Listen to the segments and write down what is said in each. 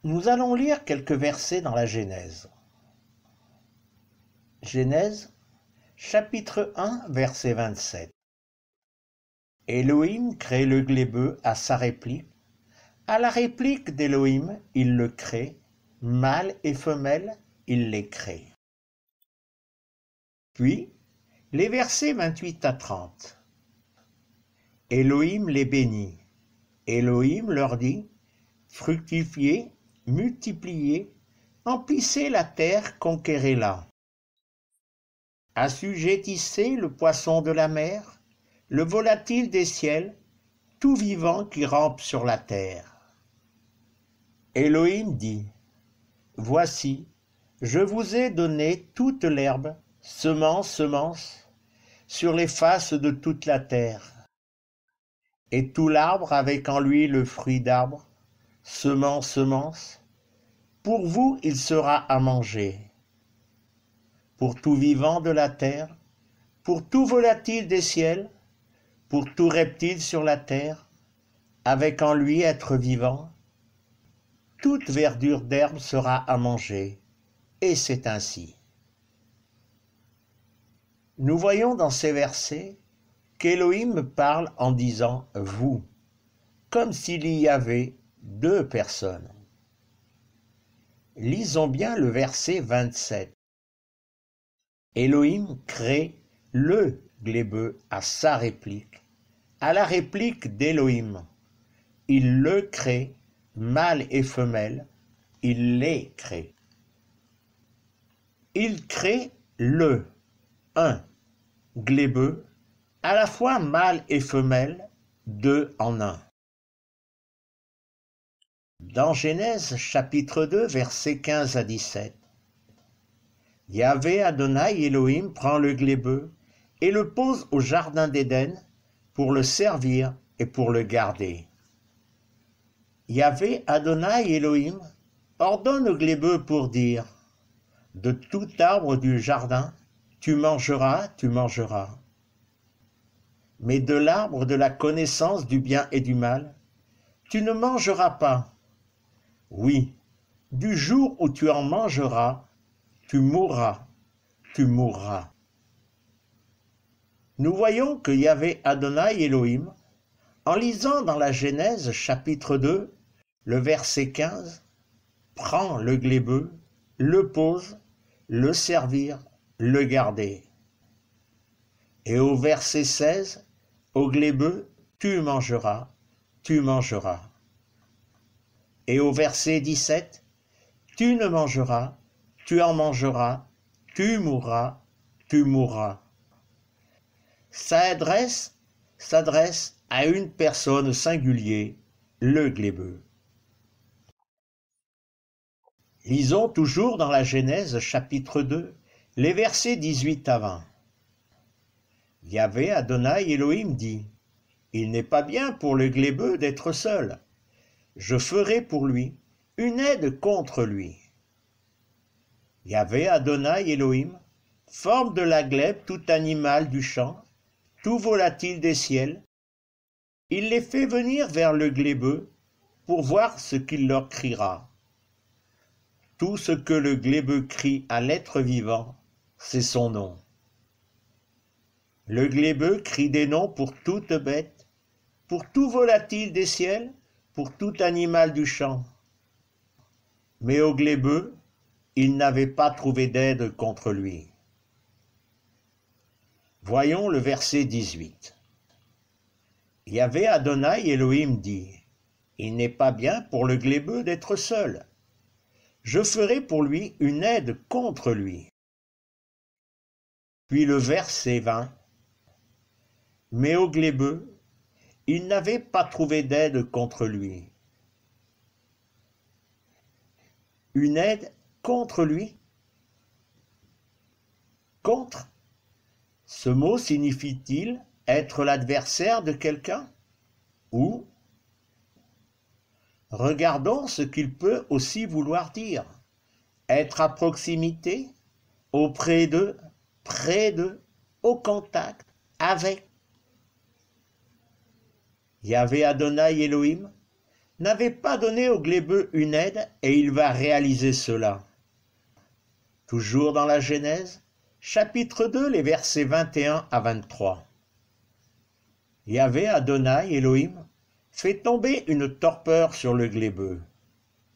Nous allons lire quelques versets dans la Genèse. Genèse, chapitre 1, verset 27. Elohim crée le glébeux à sa réplique. À la réplique d'Elohim, il le crée. Mâle et femelle, il les crée. Puis, les versets 28 à 30. Elohim les bénit. Elohim leur dit, fructifiez, multipliez, emplissez la terre, conquérez-la. Assujettissez le poisson de la mer, le volatile des ciels, tout vivant qui rampe sur la terre. Elohim dit, voici, je vous ai donné toute l'herbe, semence, sur les faces de toute la terre. Et tout l'arbre avec en lui le fruit d'arbre, semence, pour vous il sera à manger. Pour tout vivant de la terre, pour tout volatile des ciels, pour tout reptile sur la terre, avec en lui être vivant, toute verdure d'herbe sera à manger, et c'est ainsi. Nous voyons dans ces versets qu'Élohim parle en disant « vous », comme s'il y avait deux personnes. Lisons bien le verset 27. Elohim crée le glébeux à sa réplique, à la réplique d'Elohim. Il le crée, mâle et femelle, il les crée. Il crée un glébeux, à la fois mâle et femelle, deux en un. Dans Genèse chapitre 2, versets 15 à 17, Yahvé Adonai Elohim prend le glébeux et le pose au jardin d'Éden pour le servir et pour le garder. Yahvé Adonai Elohim ordonne au glébeux pour dire « De tout arbre du jardin, tu mangeras, mais de l'arbre de la connaissance du bien et du mal, tu ne mangeras pas. Oui, du jour où tu en mangeras, tu mourras. Nous voyons que Yahvé Adonai Elohim, en lisant dans la Genèse chapitre 2, le verset 15, prend le glébeux, le pose, le servir, le garder. Et au verset 16, au glébeux, tu mangeras. Et au verset 17, tu ne mangeras, tu en mangeras, tu mourras. S'adresse à une personne singulière, le glébeux. Lisons toujours dans la Genèse chapitre 2, les versets 18 à 20. Yahvé Adonai Elohim dit, « Il n'est pas bien pour le glébeux d'être seul. Je ferai pour lui une aide contre lui. » Yahvé Adonai Elohim forme de la glèbe tout animal du champ, tout volatile des ciels. Il les fait venir vers le glébeux pour voir ce qu'il leur criera. Tout ce que le glébeux crie à l'être vivant, c'est son nom. Le glébeux crie des noms pour toute bête, pour tout volatile des ciels, pour tout animal du champ. Mais au glébeux, il n'avait pas trouvé d'aide contre lui. Voyons le verset 18. Yahvé Adonai Elohim dit, « Il n'est pas bien pour le glébeux d'être seul. Je ferai pour lui une aide contre lui. » Puis le verset 20. Mais au glébeux, il n'avait pas trouvé d'aide contre lui. Une aide contre lui? Contre? Ce mot signifie-t-il être l'adversaire de quelqu'un? Ou? Regardons ce qu'il peut aussi vouloir dire. Être à proximité, auprès d'eux, près d'eux, au contact, avec. Yahvé Adonai Elohim n'avait pas donné au glébeux une aide et il va réaliser cela. Toujours dans la Genèse, chapitre 2, les versets 21 à 23. Yahvé Adonai Elohim fait tomber une torpeur sur le glébeux.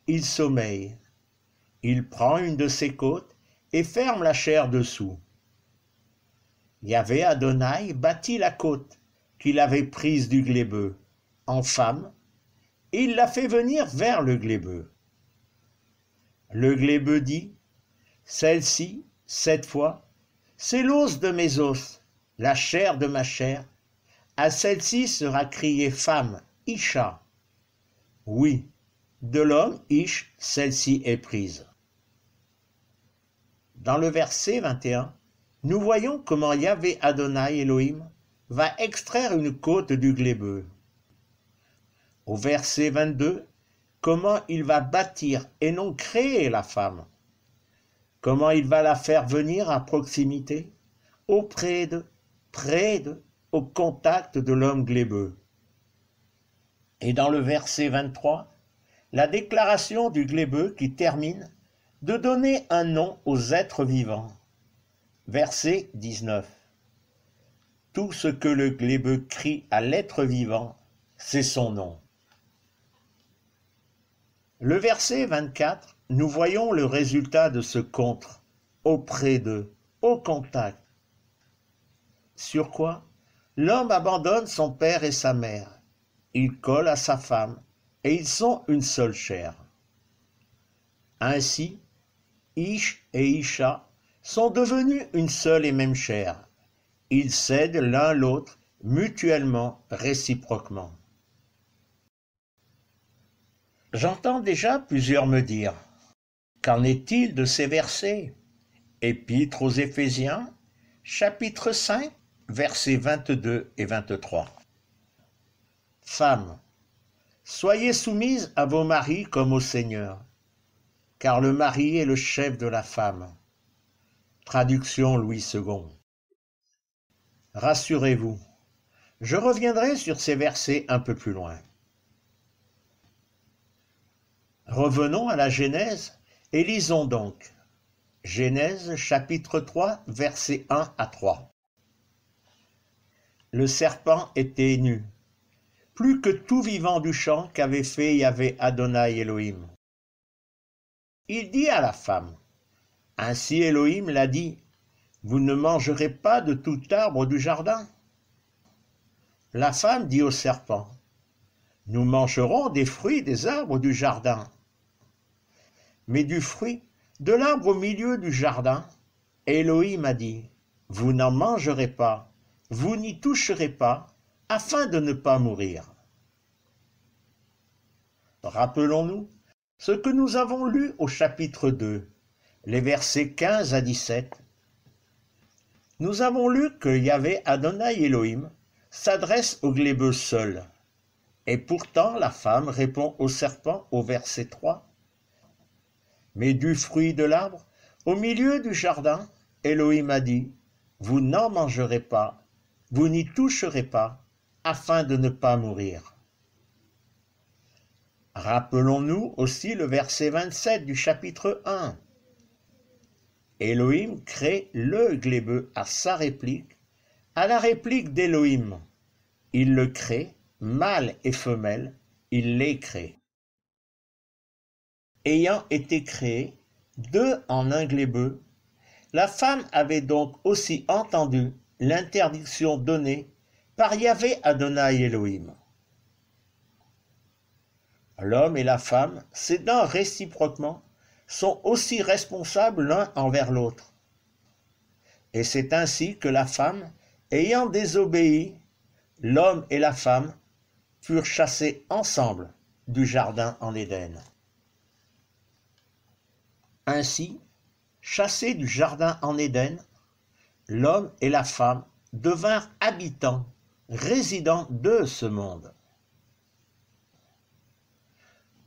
Il sommeille. Il prend une de ses côtes et ferme la chair dessous. Yahvé Adonai bâtit la côte qu'il avait prise du glébeux en femme, et il la fait venir vers le glébeux. Le glébeux dit, « Celle-ci, cette fois, c'est l'os de mes os, la chair de ma chair. À celle-ci sera criée femme, Isha. Oui, de l'homme, Ish, celle-ci est prise. » Dans le verset 21, nous voyons comment Yahvé Adonai Elohim va extraire une côte du glébeux. Au verset 22, comment il va bâtir et non créer la femme. Comment il va la faire venir à proximité, auprès de, près de, au contact de l'homme glébeux. Et dans le verset 23, la déclaration du glébeux qui termine de donner un nom aux êtres vivants. Verset 19. Tout ce que le glébeux crie à l'être vivant, c'est son nom. Le verset 24, nous voyons le résultat de ce contre, auprès d'eux, au contact. Sur quoi? L'homme abandonne son père et sa mère. Il colle à sa femme, et ils sont une seule chair. Ainsi, Ish et Isha sont devenus une seule et même chair. Ils s'aident l'un l'autre mutuellement, réciproquement. J'entends déjà plusieurs me dire, qu'en est-il de ces versets? Épître aux Éphésiens, chapitre 5, versets 22 et 23. Femmes, soyez soumises à vos maris comme au Seigneur, car le mari est le chef de la femme. Traduction Louis II. Rassurez-vous, je reviendrai sur ces versets un peu plus loin. Revenons à la Genèse et lisons donc. Genèse chapitre 3, versets 1 à 3. Le serpent était nu, plus que tout vivant du champ qu'avait fait Yahvé Adonai Elohim. Il dit à la femme, « Ainsi Elohim l'a dit, vous ne mangerez pas de tout arbre du jardin. » La femme dit au serpent, « Nous mangerons des fruits des arbres du jardin. » Mais du fruit de l'arbre au milieu du jardin, Elohim a dit, « Vous n'en mangerez pas, vous n'y toucherez pas, afin de ne pas mourir. » Rappelons-nous ce que nous avons lu au chapitre 2, les versets 15 à 17. Nous avons lu que Yahvé Adonai Elohim s'adresse au glébeux seul, et pourtant la femme répond au serpent au verset 3. Mais du fruit de l'arbre, au milieu du jardin, Elohim a dit, « Vous n'en mangerez pas, vous n'y toucherez pas, afin de ne pas mourir. » Rappelons-nous aussi le verset 27 du chapitre 1. Elohim crée le glébeux à sa réplique, à la réplique d'Elohim. Il le crée, mâle et femelle, il les crée. Ayant été créés, deux en un glébeux, la femme avait donc aussi entendu l'interdiction donnée par Yahvé Adonai Elohim. L'homme et la femme, s'aidant réciproquement, sont aussi responsables l'un envers l'autre. Et c'est ainsi que la femme, ayant désobéi, l'homme et la femme furent chassés ensemble du jardin en Éden. Ainsi, chassés du jardin en Éden, l'homme et la femme devinrent habitants, résidents de ce monde.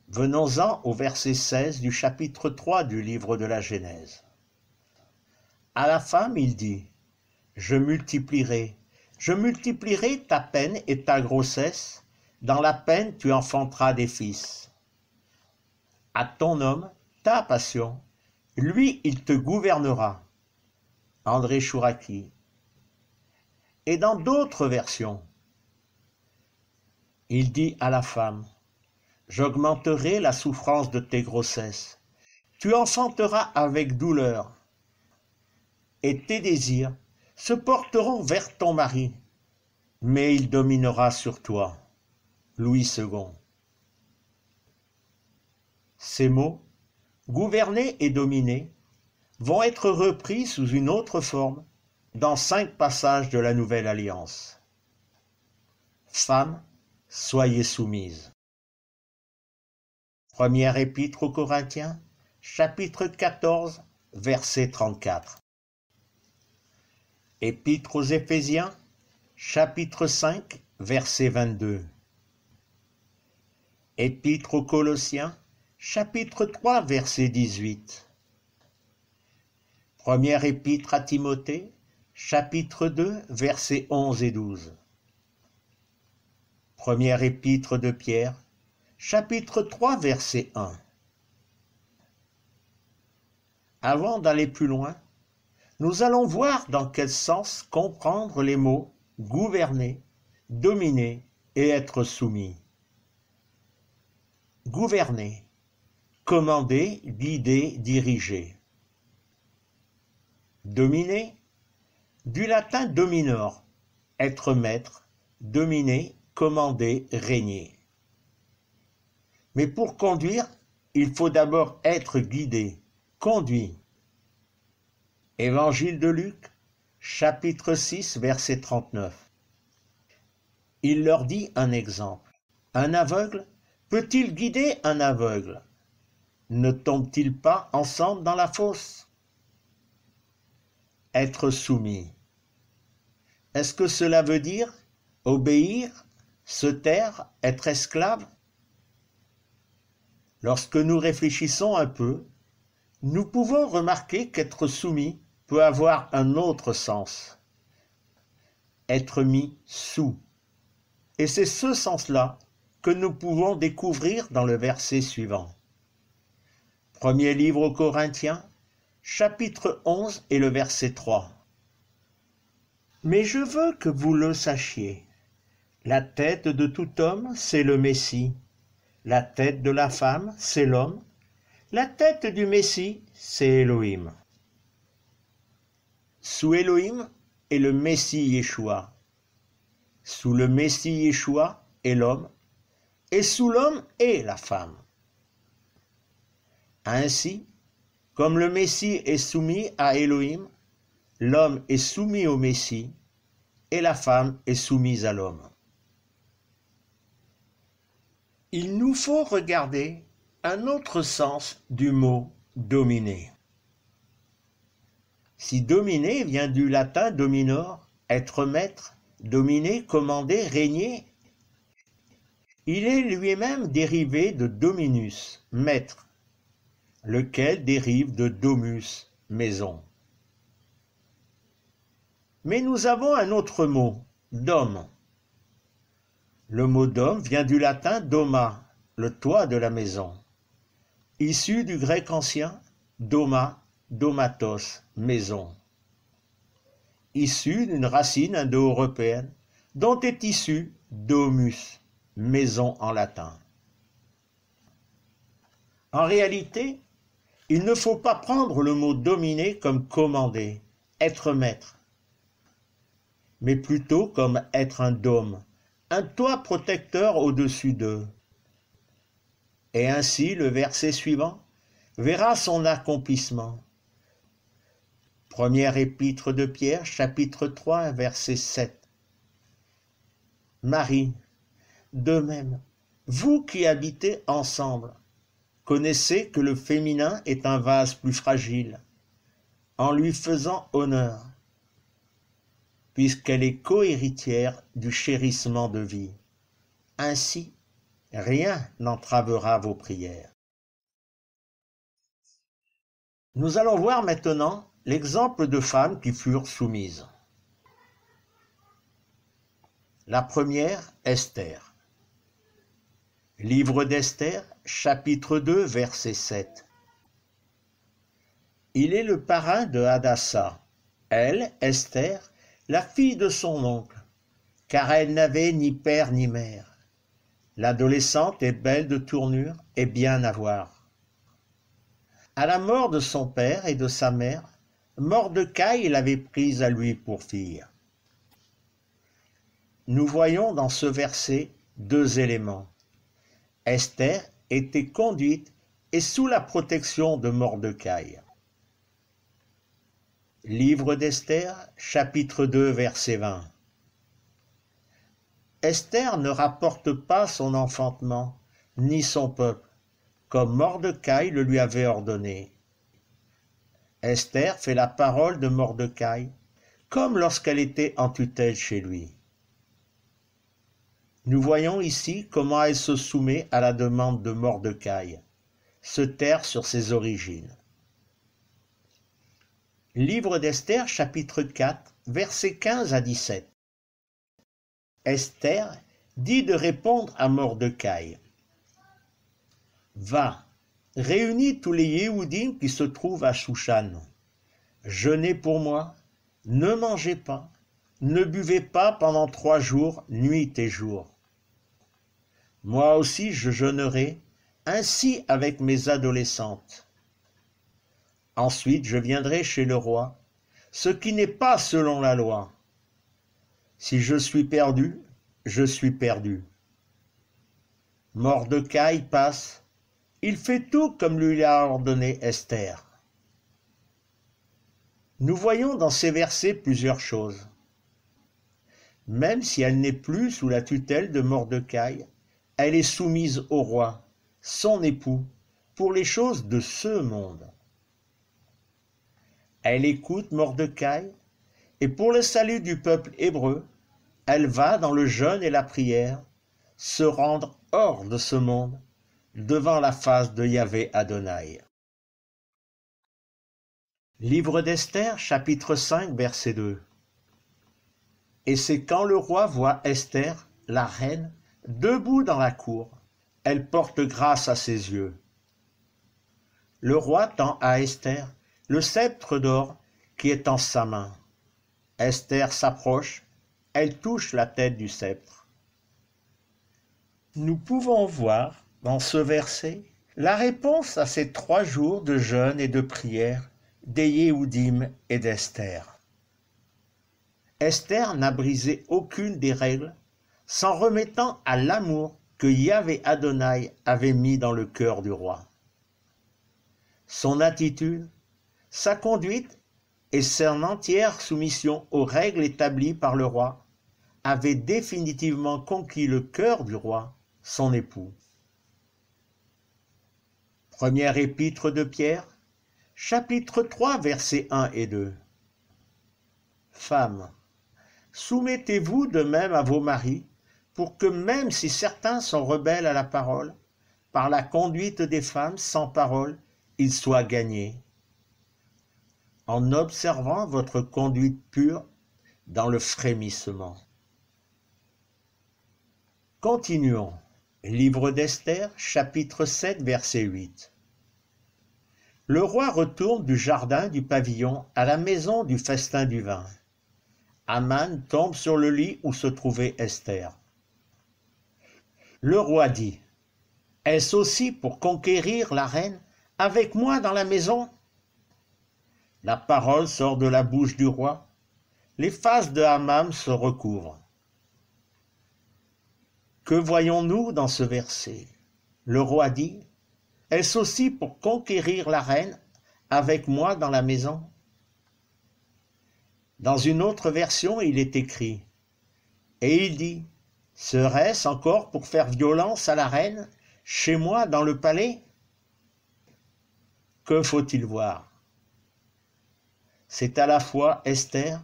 Venons-en au verset 16 du chapitre 3 du livre de la Genèse. À la femme, il dit, « Je multiplierai ta peine et ta grossesse, Dans la peine, tu enfanteras des fils. À ton homme, ta passion, lui, il te gouvernera. André Chouraki. Et dans d'autres versions, il dit à la femme, j'augmenterai la souffrance de tes grossesses. Tu enfanteras avec douleur, et tes désirs se porteront vers ton mari, mais il dominera sur toi. Louis II. Ces mots, gouverner et dominer, vont être repris sous une autre forme dans 5 passages de la Nouvelle Alliance. Femmes, soyez soumises. Première épître aux Corinthiens, chapitre 14, verset 34. Épître aux Éphésiens, chapitre 5, verset 22. Épître aux Colossiens, chapitre 3, verset 18. Première épître à Timothée, chapitre 2, versets 11 et 12. Première épître de Pierre, chapitre 3, verset 1. Avant d'aller plus loin, nous allons voir dans quel sens comprendre les mots gouverner, dominer et être soumis. Gouverner, commander, guider, diriger. Dominer, du latin dominor, être maître, dominer, commander, régner. Mais pour conduire, il faut d'abord être guidé, conduit. Évangile de Luc, chapitre 6, verset 39. Il leur dit un exemple. Un aveugle peut-il guider un aveugle? Ne tombent-ils pas ensemble dans la fosse? Être soumis. Est-ce que cela veut dire obéir, se taire, être esclave? Lorsque nous réfléchissons un peu, nous pouvons remarquer qu'être soumis peut avoir un autre sens. Être mis sous. Et c'est ce sens-là que nous pouvons découvrir dans le verset suivant. Premier livre aux Corinthiens, chapitre 11 et le verset 3. Mais je veux que vous le sachiez. La tête de tout homme, c'est le Messie. La tête de la femme, c'est l'homme. La tête du Messie, c'est Élohim. Sous Élohim est le Messie Yeshua. Sous le Messie Yeshua est l'homme, et sous l'homme est la femme. Ainsi, comme le Messie est soumis à Élohim, l'homme est soumis au Messie, et la femme est soumise à l'homme. Il nous faut regarder un autre sens du mot dominer. Si dominer vient du latin dominor, être maître, dominer, commander, régner, il est lui-même dérivé de dominus, maître, lequel dérive de domus, maison. Mais nous avons un autre mot, dom. Le mot dom vient du latin doma, le toit de la maison. Issu du grec ancien, doma, domatos, maison. Issu d'une racine indo-européenne dont est issu domus, maison en latin. En réalité, il ne faut pas prendre le mot dominer comme commander, être maître, mais plutôt comme être un dôme, un toit protecteur au-dessus d'eux. Et ainsi, le verset suivant verra son accomplissement. Première épître de Pierre, chapitre 3, verset 7. Marie, de même, vous qui habitez ensemble, connaissez que le féminin est un vase plus fragile, en lui faisant honneur, puisqu'elle est cohéritière du chérissement de vie. Ainsi, rien n'entravera vos prières. Nous allons voir maintenant l'exemple de femmes qui furent soumises. La première, Esther. Livre d'Esther, chapitre 2, verset 7. Il est le parrain de Hadassa, elle, Esther, la fille de son oncle, car elle n'avait ni père ni mère. L'adolescente est belle de tournure et bien à voir. À la mort de son père et de sa mère, Mordecai l'avait prise à lui pour fille. Nous voyons dans ce verset deux éléments. Esther était conduite et sous la protection de Mordecai. Livre d'Esther, chapitre 2, verset 20. Esther ne rapporte pas son enfantement, ni son peuple, comme Mordecai le lui avait ordonné. Esther fait la parole de Mordecai, comme lorsqu'elle était en tutelle chez lui. Nous voyons ici comment elle se soumet à la demande de Mordecai, se taire sur ses origines. Livre d'Esther, chapitre 4, versets 15 à 17. Esther dit de répondre à Mordecai. Va, réunis tous les Yéhoudim qui se trouvent à Shushan. Jeûnez pour moi, ne mangez pas, ne buvez pas pendant 3 jours, nuit et jour. Moi aussi je jeûnerai, ainsi avec mes adolescentes. Ensuite je viendrai chez le roi, ce qui n'est pas selon la loi. Si je suis perdu, je suis perdu. Mordecai passe, il fait tout comme lui l'a ordonné Esther. Nous voyons dans ces versets plusieurs choses. Même si elle n'est plus sous la tutelle de Mordecai, elle est soumise au roi, son époux, pour les choses de ce monde. Elle écoute Mordecai, et pour le salut du peuple hébreu, elle va dans le jeûne et la prière, se rendre hors de ce monde, devant la face de Yahvé Adonai. Livre d'Esther, chapitre 5, verset 2. Et c'est quand le roi voit Esther, la reine, debout dans la cour, elle porte grâce à ses yeux. Le roi tend à Esther le sceptre d'or qui est en sa main. Esther s'approche, elle touche la tête du sceptre. Nous pouvons voir dans ce verset la réponse à ces 3 jours de jeûne et de prière des Yéhoudim et d'Esther. Esther n'a brisé aucune des règles, s'en remettant à l'amour que Yahvé Adonai avait mis dans le cœur du roi. Son attitude, sa conduite et son entière soumission aux règles établies par le roi avaient définitivement conquis le cœur du roi, son époux. Première épître de Pierre, chapitre 3, versets 1 et 2. Femmes, soumettez-vous de même à vos maris, pour que même si certains sont rebelles à la parole, par la conduite des femmes sans parole, ils soient gagnés, en observant votre conduite pure dans le frémissement. Continuons. Livre d'Esther, chapitre 7, verset 8. Le roi retourne du jardin du pavillon à la maison du festin du vin. Aman tombe sur le lit où se trouvait Esther. Le roi dit, « Est-ce aussi pour conquérir la reine avec moi dans la maison ?» La parole sort de la bouche du roi. Les faces de Haman se recouvrent. Que voyons-nous dans ce verset? Le roi dit, « Est-ce aussi pour conquérir la reine avec moi dans la maison ?» Dans une autre version, il est écrit, « Et il dit, « Serait-ce encore pour faire violence à la reine chez moi dans le palais ?» Que faut-il voir? C'est à la fois Esther,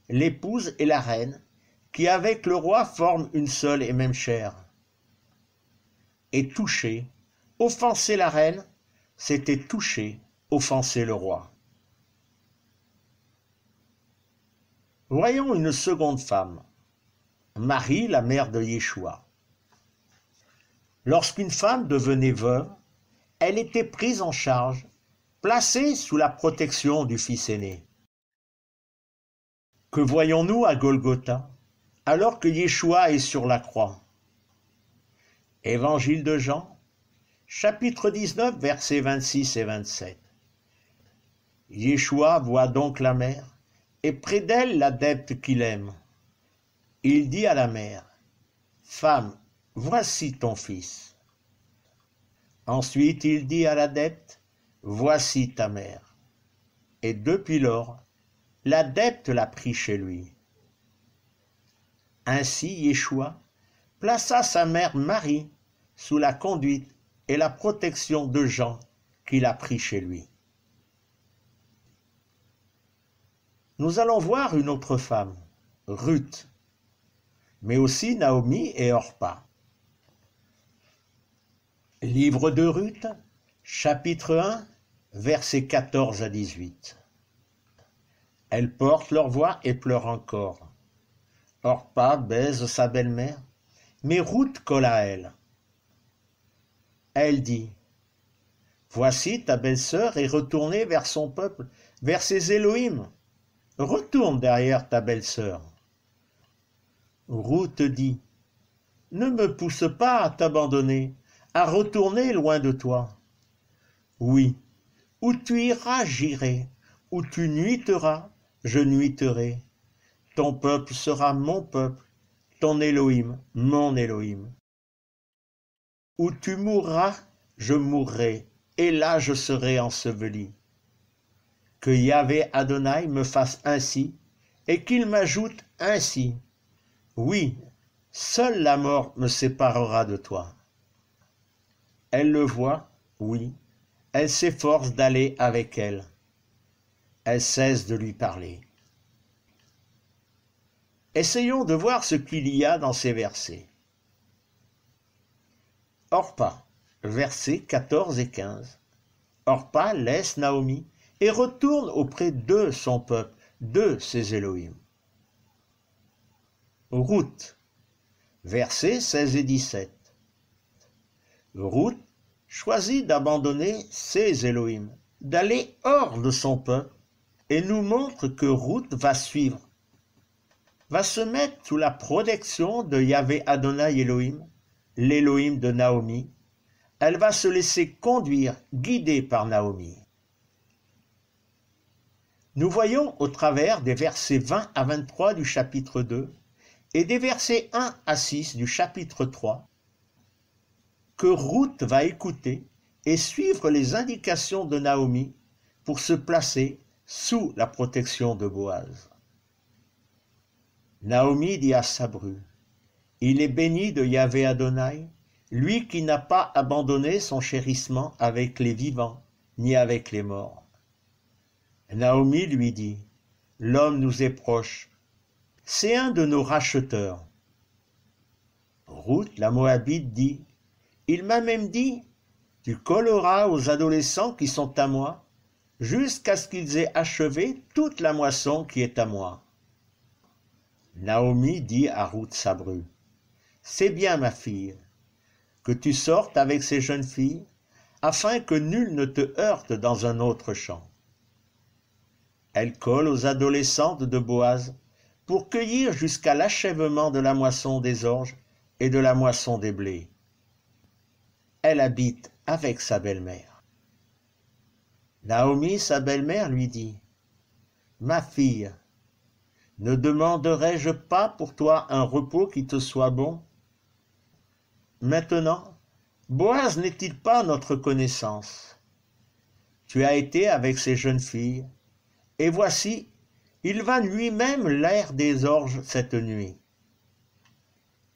l'épouse et la reine, qui avec le roi forment une seule et même chair. Et toucher, offenser la reine, c'était toucher, offenser le roi. Voyons une seconde femme, Marie, la mère de Yeshua. Lorsqu'une femme devenait veuve, elle était prise en charge, placée sous la protection du fils aîné. Que voyons-nous à Golgotha, alors que Yeshua est sur la croix? Évangile de Jean, chapitre 19, versets 26 et 27. Yeshua voit donc la mère, et près d'elle l'adepte qu'il aime. Il dit à la mère, « Femme, voici ton fils. » Ensuite il dit à l'adepte, « Voici ta mère. » Et depuis lors, l'adepte l'a pris chez lui. Ainsi Yeshua plaça sa mère Marie sous la conduite et la protection de Jean qu'il a pris chez lui. Nous allons voir une autre femme, Ruth, mais aussi Naomi et Orpa. Livre de Ruth, chapitre 1, versets 14 à 18. Elles portent leur voix et pleurent encore. Orpa baise sa belle-mère, mais Ruth colle à elle. Elle dit, « Voici ta belle-sœur est retournée vers son peuple, vers ses Élohim. Retourne derrière ta belle-sœur. » Ruth dit, « Ne me pousse pas à t'abandonner, à retourner loin de toi. Oui, où tu iras, j'irai, où tu nuiteras, je nuiterai. Ton peuple sera mon peuple, ton Élohim, mon Élohim. Où tu mourras, je mourrai, et là je serai enseveli. Que Yahvé Adonai me fasse ainsi, et qu'il m'ajoute ainsi. Oui, seule la mort me séparera de toi. » Elle le voit, oui, elle s'efforce d'aller avec elle. Elle cesse de lui parler. Essayons de voir ce qu'il y a dans ces versets. Orpa, versets 14 et 15. Orpa laisse Naomi et retourne auprès de son peuple, de ses Élohim. Ruth, versets 16 et 17. Ruth choisit d'abandonner ses Élohim, d'aller hors de son peuple, et nous montre que Ruth va suivre, va se mettre sous la protection de Yahvé Adonai Elohim, l'Élohim de Naomi. Elle va se laisser conduire, guidée par Naomi. Nous voyons au travers des versets 20 à 23 du chapitre 2 et des versets 1 à 6 du chapitre 3 que Ruth va écouter et suivre les indications de Naomi pour se placer sous la protection de Boaz. Naomi dit à sa bru, « Il est béni de Yahvé Adonai, lui qui n'a pas abandonné son chérissement avec les vivants, ni avec les morts. » Naomi lui dit, « L'homme nous est proche, c'est un de nos racheteurs. » Ruth, la Moabite, dit, « Il m'a même dit, tu colleras aux adolescents qui sont à moi, jusqu'à ce qu'ils aient achevé toute la moisson qui est à moi. » Naomi dit à Ruth sa bru, « C'est bien, ma fille, que tu sortes avec ces jeunes filles, afin que nul ne te heurte dans un autre champ. » Elle colle aux adolescentes de Boaz pour cueillir jusqu'à l'achèvement de la moisson des orges et de la moisson des blés. Elle habite avec sa belle-mère. Naomi, sa belle-mère, lui dit, « Ma fille, ne demanderai-je pas pour toi un repos qui te soit bon? Maintenant, Boaz n'est-il pas notre connaissance? Tu as été avec ces jeunes filles, et voici, il va lui-même l'air des orges cette nuit.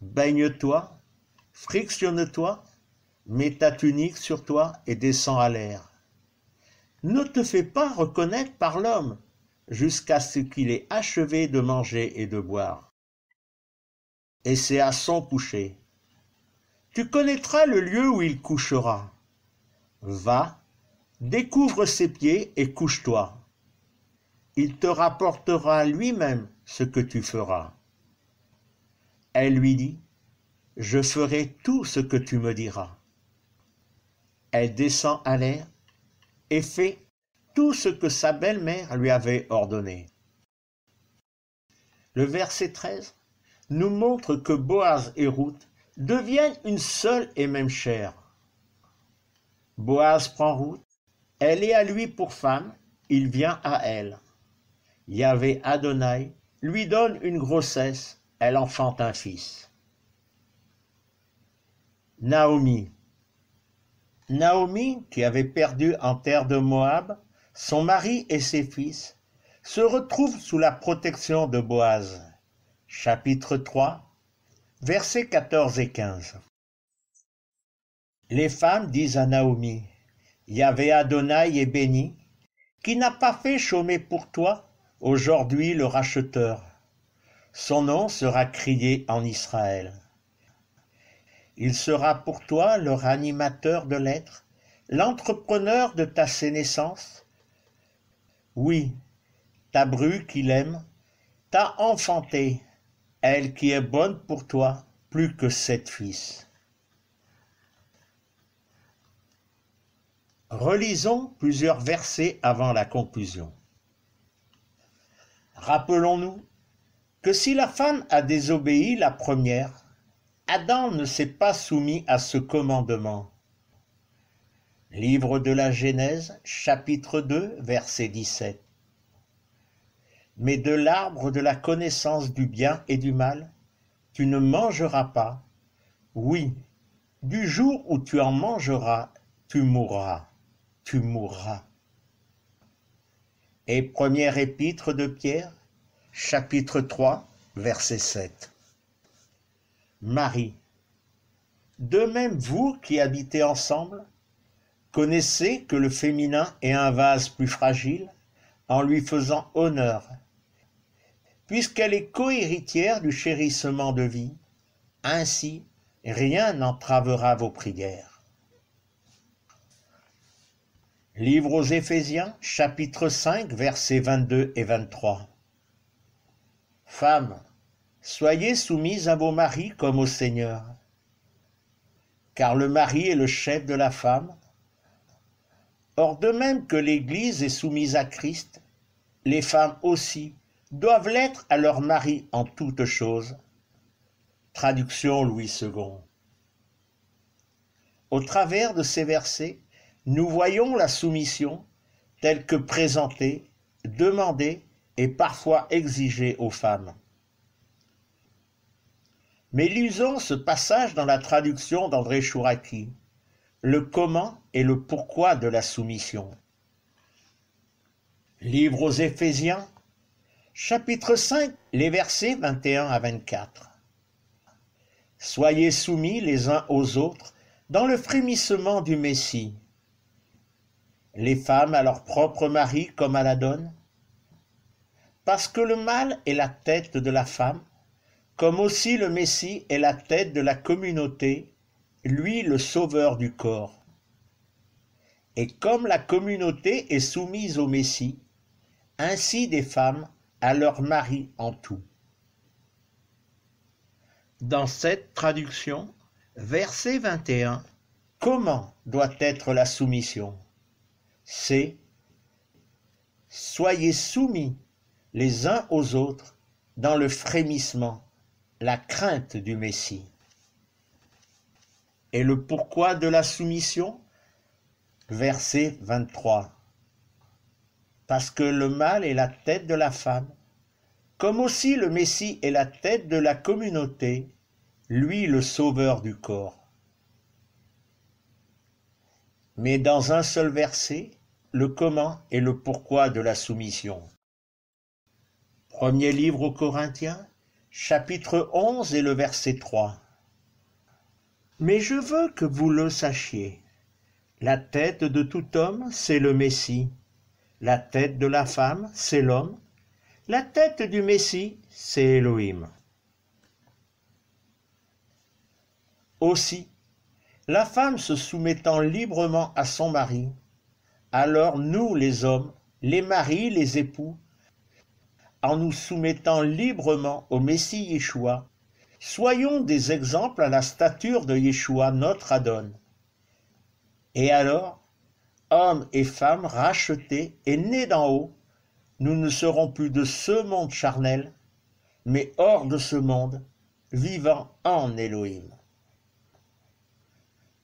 Baigne-toi, frictionne-toi, mets ta tunique sur toi et descends à l'air. Ne te fais pas reconnaître par l'homme, jusqu'à ce qu'il ait achevé de manger et de boire. Et c'est à son coucher. Tu connaîtras le lieu où il couchera. Va, découvre ses pieds et couche-toi. Il te rapportera lui-même ce que tu feras. » Elle lui dit, je ferai tout ce que tu me diras. Elle descend à l'air et fait tout ce que sa belle-mère lui avait ordonné. Le verset 13 nous montre que Boaz et Ruth deviennent une seule et même chair. Boaz prend Ruth, elle est à lui pour femme, il vient à elle. Yahvé Adonai lui donne une grossesse, elle enfante un fils. Naomi. Naomi, qui avait perdu en terre de Moab son mari et ses fils, se retrouve sous la protection de Boaz. Chapitre 3, versets 14 et 15. Les femmes disent à Naomi, Yahvé Adonai est béni, qui n'a pas fait chômer pour toi aujourd'hui le racheteur. Son nom sera crié en Israël. Il sera pour toi le ranimateur de l'être, l'entrepreneur de ta sénescence. Oui, ta bru qu'il aime, t'a enfanté, elle qui est bonne pour toi, plus que 7 fils. Relisons plusieurs versets avant la conclusion. Rappelons-nous que si la femme a désobéi la première, Adam ne s'est pas soumis à ce commandement. Livre de la Genèse, chapitre 2, verset 17. Mais de l'arbre de la connaissance du bien et du mal, tu ne mangeras pas. Oui, du jour où tu en mangeras, tu mourras. Tu mourras. Et première épître de Pierre, chapitre 3, verset 7. Marie. De même vous qui habitez ensemble, connaissez que le féminin est un vase plus fragile en lui faisant honneur, puisqu'elle est cohéritière du chérissement de vie, ainsi rien n'entravera vos prières. Livre aux Éphésiens, chapitre 5, versets 22 et 23. Femmes, soyez soumises à vos maris comme au Seigneur, car le mari est le chef de la femme. Or, de même que l'Église est soumise à Christ, les femmes aussi doivent l'être à leur mari en toutes choses. Traduction Louis II. Au travers de ces versets, nous voyons la soumission telle que présentée, demandée et parfois exigée aux femmes. Mais lisons ce passage dans la traduction d'André Chouraki, le comment et le pourquoi de la soumission. Livre aux Éphésiens, chapitre 5, les versets 21 à 24. Soyez soumis les uns aux autres dans le frémissement du Messie. Les femmes à leur propre mari comme à la donne, parce que le mâle est la tête de la femme, comme aussi le Messie est la tête de la communauté, lui le sauveur du corps. Et comme la communauté est soumise au Messie, ainsi des femmes à leur mari en tout. Dans cette traduction, verset 21, comment doit être la soumission? C'est « Soyez soumis les uns aux autres dans le frémissement, la crainte du Messie. » Et le pourquoi de la soumission? Verset 23. Parce que le mâle est la tête de la femme, comme aussi le Messie est la tête de la communauté, lui le sauveur du corps. Mais dans un seul verset, le comment et le pourquoi de la soumission. Premier livre aux Corinthiens, chapitre 11 et le verset 3. Mais je veux que vous le sachiez. La tête de tout homme, c'est le Messie. La tête de la femme, c'est l'homme. La tête du Messie, c'est Élohim. Aussi, la femme se soumettant librement à son mari, alors nous les hommes, les maris, les époux, en nous soumettant librement au Messie Yeshua, Soyons des exemples à la stature de Yeshua, notre Adon. Et alors, hommes et femmes rachetés et nés d'en haut, nous ne serons plus de ce monde charnel, mais hors de ce monde, vivant en Élohim.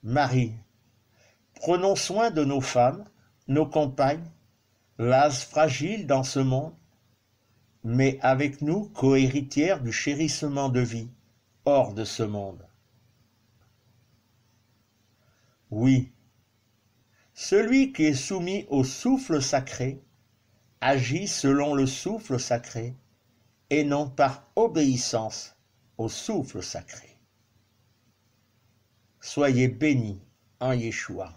Marie, prenons soin de nos femmes, nos compagnes, l'âge fragile dans ce monde, mais avec nous cohéritières du chérissement de vie, hors de ce monde. Oui, celui qui est soumis au souffle sacré agit selon le souffle sacré et non par obéissance au souffle sacré. Soyez bénis en Yeshua.